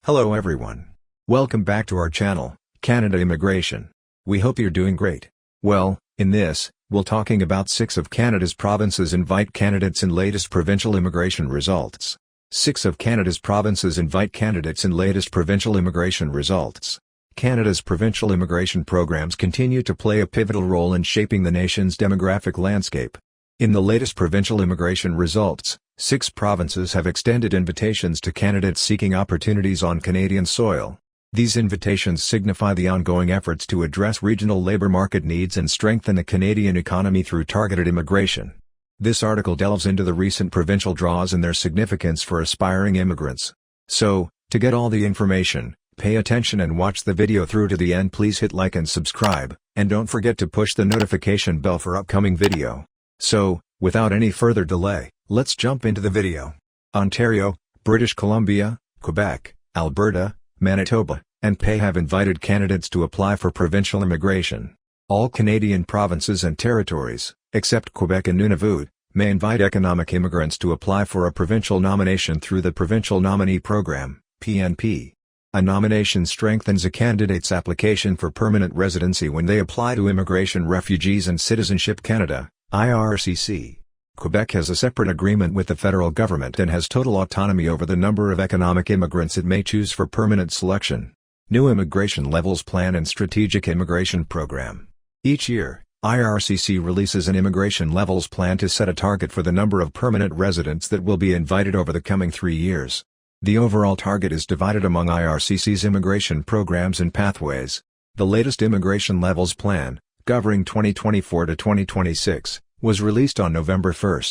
Hello everyone. Welcome back to our channel, Canada Immigration. We hope you're doing great. Well, in this, we'll talking about 6 of Canada's provinces invite candidates in latest provincial immigration results. 6 of Canada's provinces invite candidates in latest provincial immigration results. Canada's provincial immigration programs continue to play a pivotal role in shaping the nation's demographic landscape. In the latest provincial immigration results, 6 provinces have extended invitations to candidates seeking opportunities on Canadian soil. These invitations signify the ongoing efforts to address regional labour market needs and strengthen the Canadian economy through targeted immigration. This article delves into the recent provincial draws and their significance for aspiring immigrants. So, to get all the information, pay attention and watch the video through to the end. Please hit like and subscribe, and don't forget to push the notification bell for upcoming video. So, without any further delay, let's jump into the video. Ontario, British Columbia, Quebec, Alberta, Manitoba, and PEI have invited candidates to apply for provincial immigration. All Canadian provinces and territories, except Quebec and Nunavut, may invite economic immigrants to apply for a provincial nomination through the Provincial Nominee Program, PNP. A nomination strengthens a candidate's application for permanent residency when they apply to Immigration, Refugees and Citizenship Canada, ircc. Quebec has a separate agreement with the federal government and has total autonomy over the number of economic immigrants it may choose for permanent selection. New Immigration Levels Plan and Strategic Immigration Program. Each year, IRCC releases an immigration levels plan to set a target for the number of permanent residents that will be invited over the coming 3 years. The overall target is divided among IRCC's immigration programs and pathways. The latest Immigration Levels Plan, governing 2024 to 2026, was released on November 1.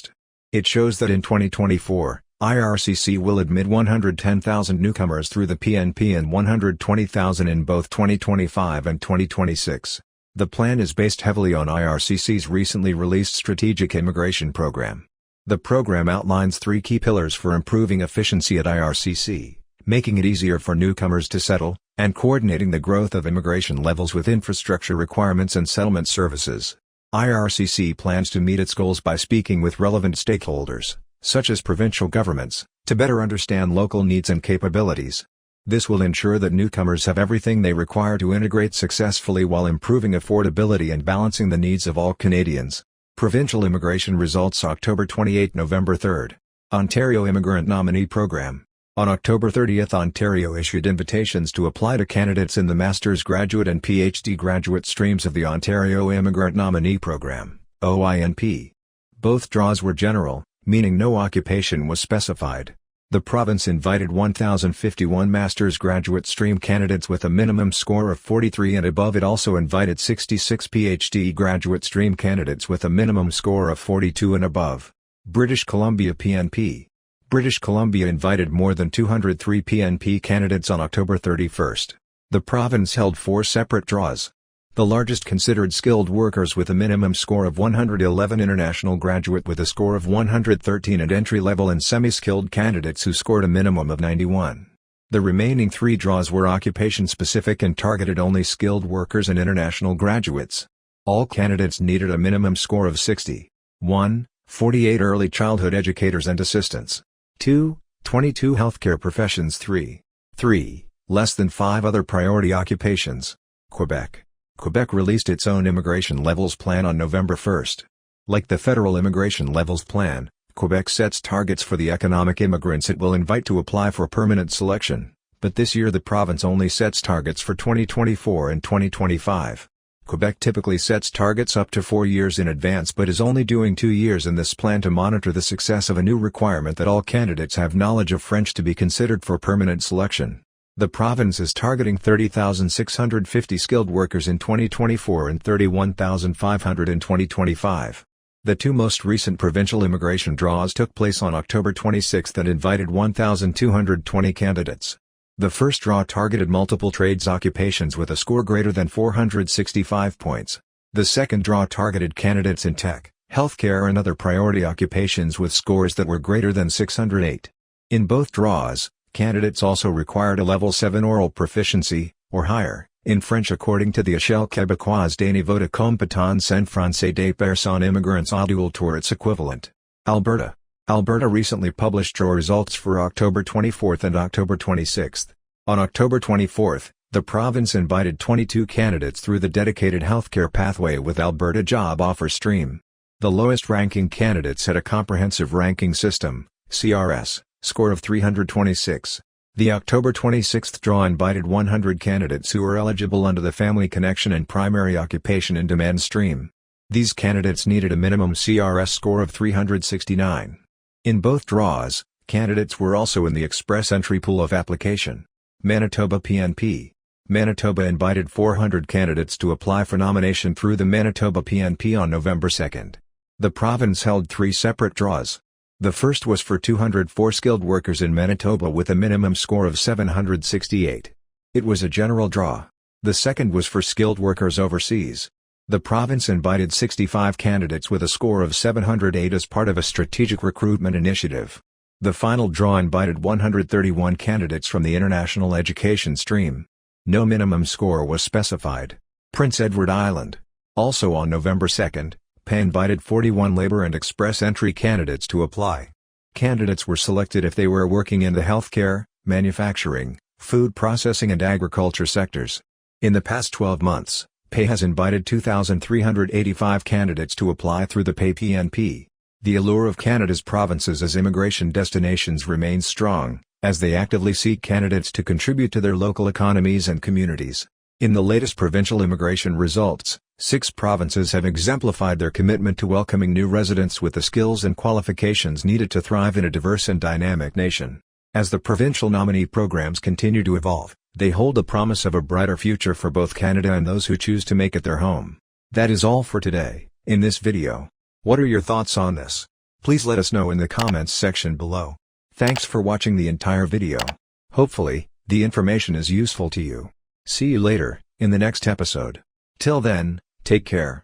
It shows that in 2024, IRCC will admit 110,000 newcomers through the PNP and 120,000 in both 2025 and 2026. The plan is based heavily on IRCC's recently released Strategic Immigration Program. The program outlines 3 key pillars for improving efficiency at IRCC, making it easier for newcomers to settle, and coordinating the growth of immigration levels with infrastructure requirements and settlement services. IRCC plans to meet its goals by speaking with relevant stakeholders, such as provincial governments, to better understand local needs and capabilities. This will ensure that newcomers have everything they require to integrate successfully while improving affordability and balancing the needs of all Canadians. Provincial Immigration Results October 28–November 3. Ontario Immigrant Nominee Program. On October 30, Ontario issued invitations to apply to candidates in the Master's Graduate and PhD graduate streams of the Ontario Immigrant Nominee Program, OINP. Both draws were general, meaning no occupation was specified. The province invited 1,051 Master's Graduate Stream candidates with a minimum score of 43 and above. It also invited 66 PhD Graduate Stream candidates with a minimum score of 42 and above. British Columbia PNP. British Columbia invited more than 203 PNP candidates on October 31. The province held 4 separate draws. The largest considered skilled workers with a minimum score of 111, international graduate with a score of 113, and entry-level and semi-skilled candidates who scored a minimum of 91. The remaining 3 draws were occupation-specific and targeted only skilled workers and international graduates. All candidates needed a minimum score of 60. 1. 48 early childhood educators and assistants. 2. 22 healthcare professions. 3. Less than 5 other priority occupations. Quebec. Quebec released its own Immigration Levels Plan on November 1. Like the federal Immigration Levels Plan, Quebec sets targets for the economic immigrants it will invite to apply for permanent selection, but this year the province only sets targets for 2024 and 2025. Quebec typically sets targets up to 4 years in advance but is only doing 2 years in this plan to monitor the success of a new requirement that all candidates have knowledge of French to be considered for permanent selection. The province is targeting 30,650 skilled workers in 2024 and 31,500 in 2025. The 2 most recent provincial immigration draws took place on October 26 and invited 1,220 candidates. The first draw targeted multiple trades occupations with a score greater than 465 points. The second draw targeted candidates in tech, healthcare and other priority occupations with scores that were greater than 608. In both draws, candidates also required a Level 7 oral proficiency, or higher, in French according to the Échelle québécoise des niveaux de compétence en français des personnes immigrants adultes or its equivalent. Alberta. Alberta recently published draw results for October 24 and October 26. On October 24, the province invited 22 candidates through the dedicated healthcare pathway with Alberta Job Offer Stream. The lowest-ranking candidates had a comprehensive ranking system (CRS) score of 326. The October 26 draw invited 100 candidates who were eligible under the Family Connection and Primary Occupation in Demand Stream. These candidates needed a minimum CRS score of 369. In both draws, candidates were also in the express entry pool of application. Manitoba PNP. Manitoba invited 400 candidates to apply for nomination through the Manitoba PNP on November 2. The province held 3 separate draws. The first was for 204 skilled workers in Manitoba with a minimum score of 768. It was a general draw. The second was for skilled workers overseas. The province invited 65 candidates with a score of 708 as part of a strategic recruitment initiative. The final draw invited 131 candidates from the international education stream. No minimum score was specified. Prince Edward Island. Also on November 2, PEI invited 41 labor and express entry candidates to apply. Candidates were selected if they were working in the healthcare, manufacturing, food processing and agriculture sectors. In the past 12 months, PEI has invited 2,385 candidates to apply through the PEI PNP. The allure of Canada's provinces as immigration destinations remains strong, as they actively seek candidates to contribute to their local economies and communities. In the latest provincial immigration results, 6 provinces have exemplified their commitment to welcoming new residents with the skills and qualifications needed to thrive in a diverse and dynamic nation. As the provincial nominee programs continue to evolve, they hold the promise of a brighter future for both Canada and those who choose to make it their home. That is all for today, in this video. What are your thoughts on this? Please let us know in the comments section below. Thanks for watching the entire video. Hopefully, the information is useful to you. See you later, in the next episode. Till then, take care.